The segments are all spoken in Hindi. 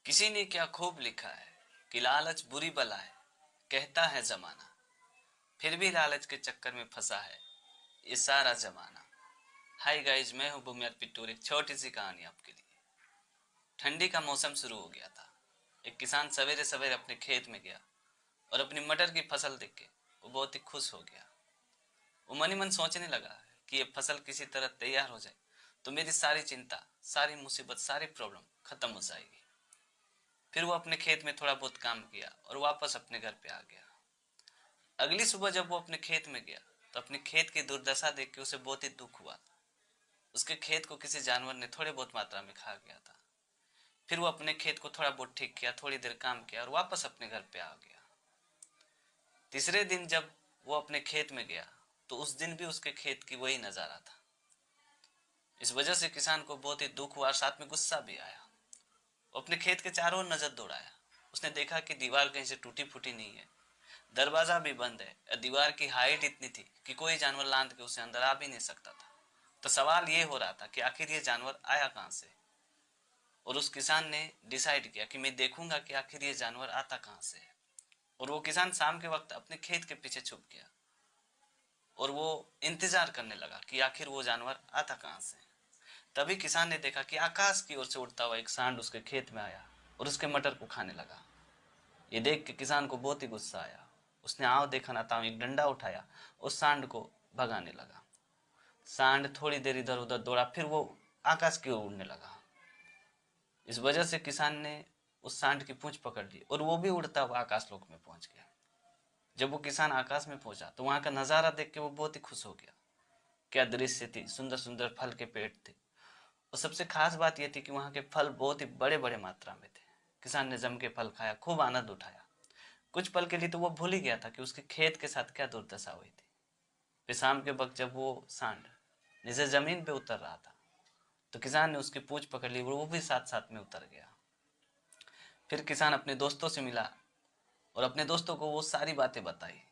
किसी ने क्या खूब लिखा है कि लालच बुरी बला है, कहता है जमाना। फिर भी लालच के चक्कर में फंसा है ये सारा जमाना। हाय गाइज, मैं हूं बुमियाद पिट्टूर। एक छोटी सी कहानी आपके लिए। ठंडी का मौसम शुरू हो गया था। एक किसान सवेरे सवेरे अपने खेत में गया और अपनी मटर की फसल देख के वो बहुत ही खुश हो गया। वो मन ही मन सोचने लगा कि ये फसल किसी तरह तैयार हो जाए तो मेरी सारी चिंता, सारी मुसीबत, सारी प्रॉब्लम खत्म हो जाएगी। फिर वो अपने खेत में थोड़ा बहुत काम किया और वापस अपने घर पे आ गया। अगली सुबह जब वो अपने खेत में गया तो अपने खेत की दुर्दशा देख के उसे बहुत ही दुख हुआ। उसके खेत को किसी जानवर ने थोड़े बहुत मात्रा में खा गया था। फिर वो अपने खेत को थोड़ा बहुत ठीक किया, थोड़ी देर काम किया और वापस अपने घर पे आ गया। तीसरे दिन जब वो अपने खेत में गया तो उस दिन भी उसके खेत की वही नजारा था। इस वजह से किसान को बहुत ही दुख हुआ और साथ में गुस्सा भी आया। वो अपने खेत के चारों ओर नजर दौड़ाया। उसने देखा कि दीवार कहीं से टूटी फूटी नहीं है, दरवाजा भी बंद है। दीवार की हाइट इतनी थी कि कोई जानवर लांद के उसे अंदर आ भी नहीं सकता था। तो सवाल ये हो रहा था कि आखिर ये जानवर आया कहां से। और उस किसान ने डिसाइड किया कि मैं देखूंगा कि आखिर ये जानवर आता कहां से है। और वो किसान शाम के वक्त अपने खेत के पीछे छुप गया और वो इंतजार करने लगा कि आखिर वो जानवर आता कहां से। तभी किसान ने देखा कि आकाश की ओर से उड़ता हुआ एक सांड उसके खेत में आया और उसके मटर को खाने लगा। ये देख के किसान को बहुत ही गुस्सा आया। उसने आव देखा ना ताव एक डंडा उठाया, उस सांड को भगाने लगा। सांड थोड़ी देर इधर उधर दौड़ा, फिर वो आकाश की ओर उड़ने लगा। इस वजह से किसान ने उस सांड की पूंछ पकड़ ली और वो भी उड़ता हुआ आकाश लोक में पहुंच गया। जब वो किसान आकाश में पहुंचा तो वहां का नजारा देख के वो बहुत ही खुश हो गया। क्या दृश्य थी, सुंदर सुंदर फल के पेड़ थे। और सबसे खास बात यह थी कि वहां के फल बहुत ही बड़े बड़े मात्रा में थे। किसान ने जम के फल खाया, खूब आनंद उठाया। कुछ पल के लिए तो वो भूल ही गया था कि उसके खेत के साथ क्या दुर्दशा हुई थी। फिर शाम के वक्त जब वो सांड नीचे जमीन पे उतर रहा था तो किसान ने उसकी पूंछ पकड़ ली और वो भी साथ साथ में उतर गया। फिर किसान अपने दोस्तों से मिला और अपने दोस्तों को वो सारी बातें बताई।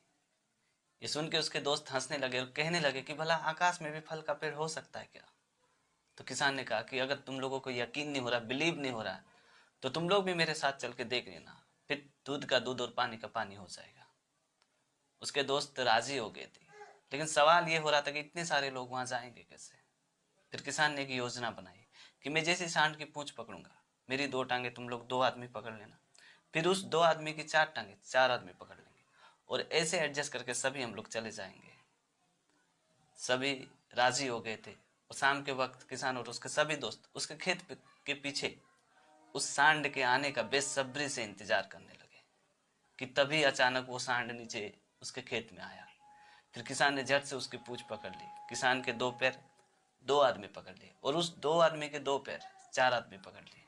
ये सुन के उसके दोस्त हंसने लगे और कहने लगे कि भला आकाश में भी फल का पेड़ हो सकता है क्या। तो किसान ने कहा कि अगर तुम लोगों को यकीन नहीं हो रहा, बिलीव नहीं हो रहा, तो तुम लोग भी मेरे साथ चल के देख लेना, फिर दूध का दूध और पानी का पानी हो जाएगा। उसके दोस्त राजी हो गए थे, लेकिन सवाल ये हो रहा था कि इतने सारे लोग वहां जाएंगे कैसे। फिर किसान ने एक योजना बनाई कि मैं जैसे सांड की पूंछ पकड़ूंगा, मेरी दो टांगे तुम लोग दो आदमी पकड़ लेना, फिर उस दो आदमी की चार टांगे चार आदमी पकड़ लेंगे और ऐसे एडजस्ट करके सभी हम लोग चले जाएंगे। सभी राजी हो गए थे और शाम के वक्त किसान और उसके सभी दोस्त उसके खेत के पीछे उस सांड के आने का बेसब्री से इंतजार करने लगे। कि तभी अचानक वो सांड नीचे उसके खेत में आया। फिर किसान ने झट से उसकी पूंछ पकड़ ली। किसान के दो पैर दो आदमी पकड़ लिए और उस दो आदमी के दो पैर चार आदमी पकड़ लिए।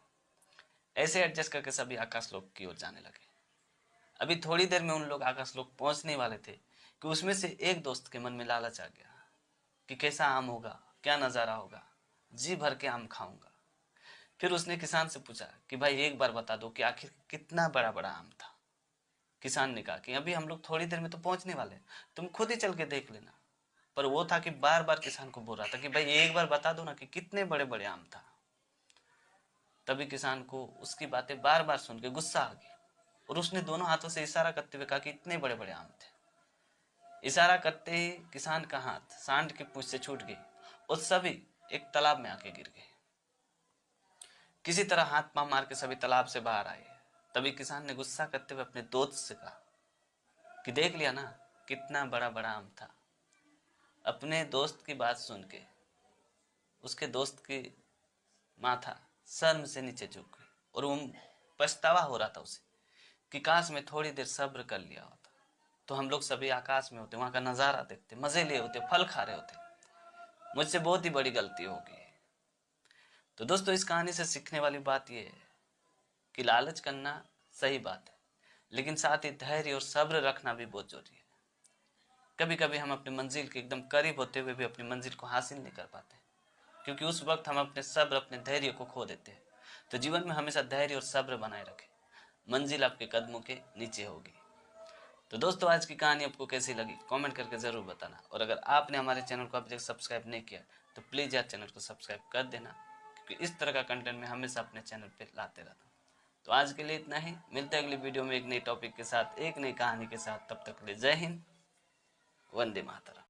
ऐसे एडजस्ट करके सभी आकाशलोक की ओर जाने लगे। अभी थोड़ी देर में उन लोग आकाशलोक पहुंचने वाले थे कि उसमें से एक दोस्त के मन में लालच आ गया कि कैसा आम होगा, क्या नजारा होगा, जी भर के आम खाऊंगा। फिर उसने किसान से पूछा कि भाई एक बार बता दो कि आखिर कितना बड़ा बड़ा आम था। किसान ने कहा कि अभी हम लोग थोड़ी देर में तो पहुंचने वाले हैं, तुम खुद ही चल के देख लेना। पर वो था कि बार बार किसान को बोल रहा था कि भाई एक बार बता दो ना कि कितने बड़े बड़े आम था। तभी किसान को उसकी बातें बार बार सुन के गुस्सा आ गया और उसने दोनों हाथों से इशारा करते हुए कहा कि इतने बड़े बड़े आम थे। इशारा करते ही किसान का हाथ सांड की पूंछ से छूट गई और सभी एक तालाब में आके गिर गए। किसी तरह हाथ पांव मार के सभी तालाब से बाहर आए। तभी किसान ने गुस्सा करते हुए अपने दोस्त से कहा कि देख लिया ना, कितना बड़ा बड़ा आम था। अपने दोस्त की बात सुन के उसके दोस्त की माथा शर्म से नीचे झुक गई और वो पछतावा हो रहा था उसे कि काश मैं थोड़ी देर सब्र कर लिया होता तो हम लोग सभी आकाश में होते, वहां का नजारा देखते, मजे लिए होते, फल खा रहे होते। मुझसे बहुत ही बड़ी गलती हो गई। तो दोस्तों, इस कहानी से सीखने वाली बात यह है कि लालच करना सही बात है, लेकिन साथ ही धैर्य और सब्र रखना भी बहुत जरूरी है। कभी कभी हम अपनी मंजिल के एकदम करीब होते हुए भी अपनी मंजिल को हासिल नहीं कर पाते, क्योंकि उस वक्त हम अपने सब्र, अपने धैर्य को खो देते हैं। तो जीवन में हमेशा धैर्य और सब्र बनाए रखें, मंजिल आपके कदमों के नीचे होगी। तो दोस्तों, आज की कहानी आपको कैसी लगी कमेंट करके ज़रूर बताना। और अगर आपने हमारे चैनल को अभी तक सब्सक्राइब नहीं किया तो प्लीज़ यार चैनल को सब्सक्राइब कर देना, क्योंकि इस तरह का कंटेंट मैं हमेशा अपने चैनल पर लाते रहता हूँ। तो आज के लिए इतना ही, मिलते हैं अगली वीडियो में एक नई टॉपिक के साथ, एक नई कहानी के साथ। तब तक के लिए जय हिंद, वंदे मातरम।